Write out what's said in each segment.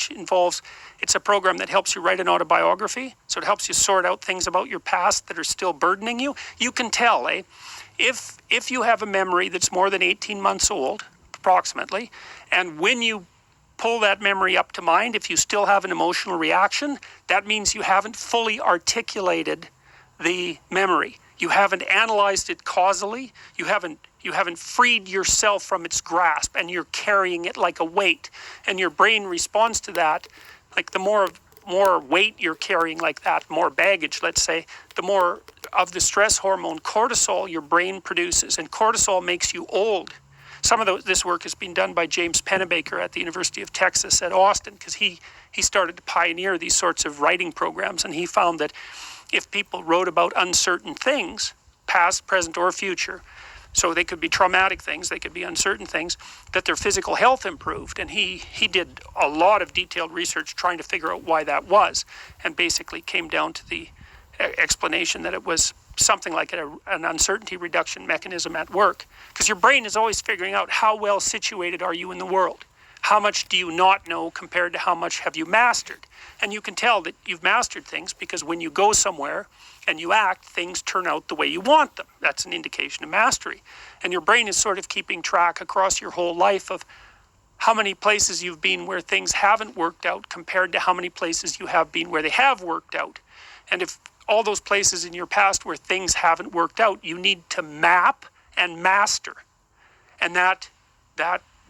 which involves, it's a program that helps you write an autobiography. So it helps you sort out things about your past that are still burdening you. You can tell, if you have a memory that's more than 18 months old, approximately, and when you pull that memory up to mind, if you still have an emotional reaction, that means you haven't fully articulated the memory. You haven't analyzed it causally. You haven't freed yourself from its grasp, and you're carrying it like a weight. And your brain responds to that. Like the more weight you're carrying like that, more baggage, let's say, the more of the stress hormone cortisol your brain produces. And cortisol makes you old. Some of this work has been done by James Pennebaker at the University of Texas at Austin, because he started to pioneer these sorts of writing programs, and he found that if people wrote about uncertain things, past, present, or future, so they could be traumatic things, they could be uncertain things, that their physical health improved. And he did a lot of detailed research trying to figure out why that was, and basically came down to the explanation that it was something like an uncertainty reduction mechanism at work. Because your brain is always figuring out how well situated are you in the world. How much do you not know compared to how much have you mastered? And you can tell that you've mastered things because when you go somewhere and you act, things turn out the way you want them. That's an indication of mastery. And your brain is sort of keeping track across your whole life of how many places you've been where things haven't worked out compared to how many places you have been where they have worked out. And if all those places in your past where things haven't worked out, you need to map and master. And that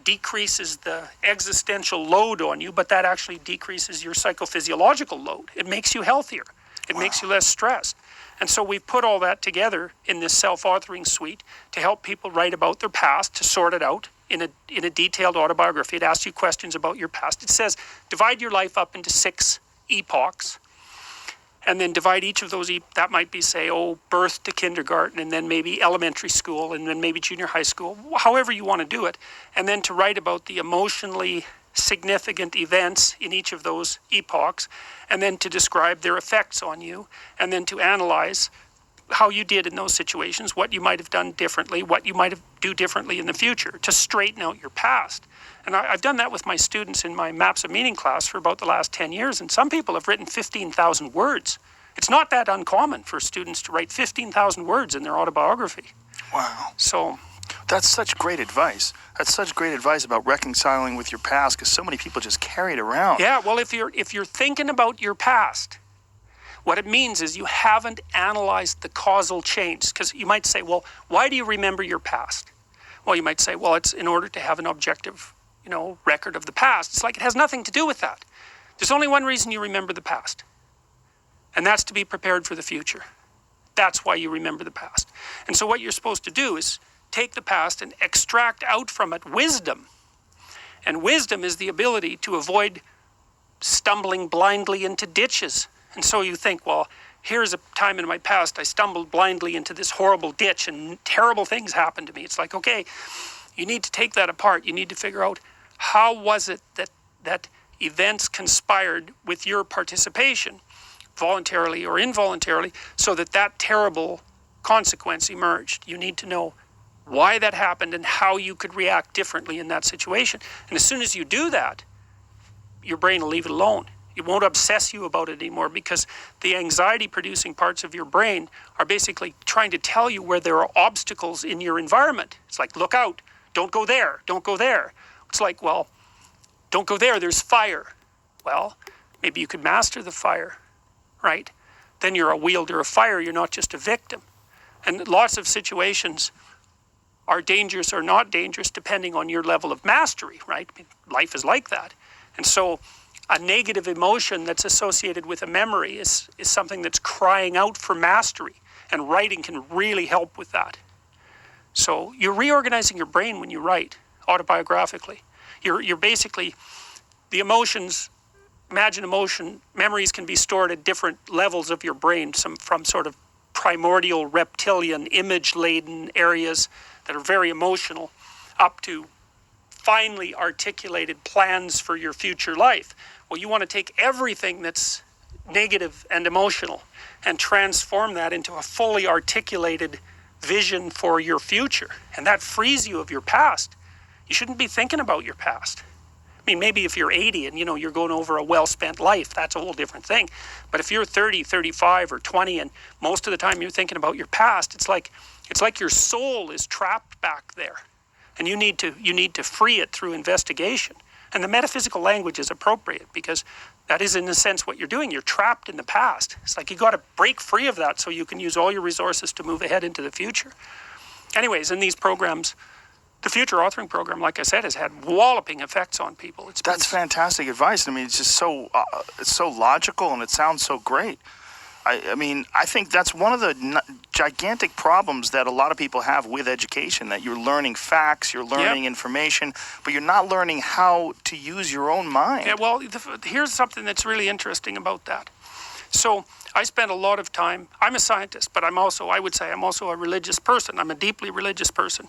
decreases the existential load on you, but that actually decreases your psychophysiological load. It makes you healthier. It makes you less stressed. And so we've put all that together in this self-authoring suite to help people write about their past, to sort it out in a detailed autobiography. It asks you questions about your past. It says, divide your life up into 6 epochs, and then divide each of those, that might be, say, birth to kindergarten, and then maybe elementary school, and then maybe junior high school, however you want to do it. And then to write about the emotionally significant events in each of those epochs, and then to describe their effects on you, and then to analyze how you did in those situations, what you might have done differently, what you might have do differently in the future, to straighten out your past. And I've done that with my students in my Maps of Meaning class for about the last 10 years, and some people have written 15,000 words. It's not that uncommon for students to write 15,000 words in their autobiography. Wow. So that's such great advice. That's such great advice about reconciling with your past, because so many people just carry it around. Yeah, well, if you're thinking about your past, what it means is you haven't analyzed the causal chains. Because you might say, well, why do you remember your past? Well, you might say, well, it's in order to have an objective, record of the past. It's like it has nothing to do with that. There's only one reason you remember the past, and that's to be prepared for the future. That's why you remember the past. And so what you're supposed to do is take the past and extract out from it wisdom. And wisdom is the ability to avoid stumbling blindly into ditches. And so you think, well, here's a time in my past I stumbled blindly into this horrible ditch and terrible things happened to me. It's like, okay, you need to take that apart. You need to figure out, how was it that events conspired with your participation, voluntarily or involuntarily, so that terrible consequence emerged. You need to know why that happened and how you could react differently in that situation. And as soon as you do that, your brain will leave it alone. It won't obsess you about it anymore, because the anxiety-producing parts of your brain are basically trying to tell you where there are obstacles in your environment. It's like, look out, don't go there, don't go there. It's like, well, don't go there, there's fire. Well, maybe you could master the fire, right? Then you're a wielder of fire, you're not just a victim. And lots of situations are dangerous or not dangerous depending on your level of mastery, right? I mean, life is like that. And so a negative emotion that's associated with a memory is something that's crying out for mastery, and writing can really help with that. So you're reorganizing your brain when you write autobiographically. You're basically, the emotions, imagine emotion, memories can be stored at different levels of your brain, from sort of primordial reptilian image-laden areas that are very emotional, up to finely articulated plans for your future life. Well, you want to take everything that's negative and emotional and transform that into a fully articulated vision for your future. And that frees you of your past. You shouldn't be thinking about your past. I mean, maybe if you're 80 and, you're going over a well-spent life, that's a whole different thing. But if you're 30, 35, or 20, and most of the time you're thinking about your past, it's like your soul is trapped back there. And you need to free it through investigation. And the metaphysical language is appropriate because that is, in a sense, what you're doing. You're trapped in the past. It's like you got to break free of that so you can use all your resources to move ahead into the future. Anyways, in these programs, the Future Authoring Program, like I said, has had walloping effects on people. That's fantastic advice. I mean, it's just it's so logical and it sounds so great. I mean, I think that's one of the gigantic problems that a lot of people have with education, that you're learning facts, you're learning information, but you're not learning how to use your own mind. Yeah, well, here's something that's really interesting about that. So I spent a lot of time, I'm a scientist, but I would say I'm also a religious person. I'm a deeply religious person.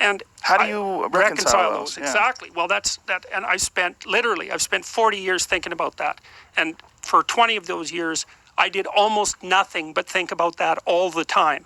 And how do you reconcile those? Yeah. Exactly. Well, and I've spent 40 years thinking about that. And for 20 of those years, I did almost nothing but think about that all the time.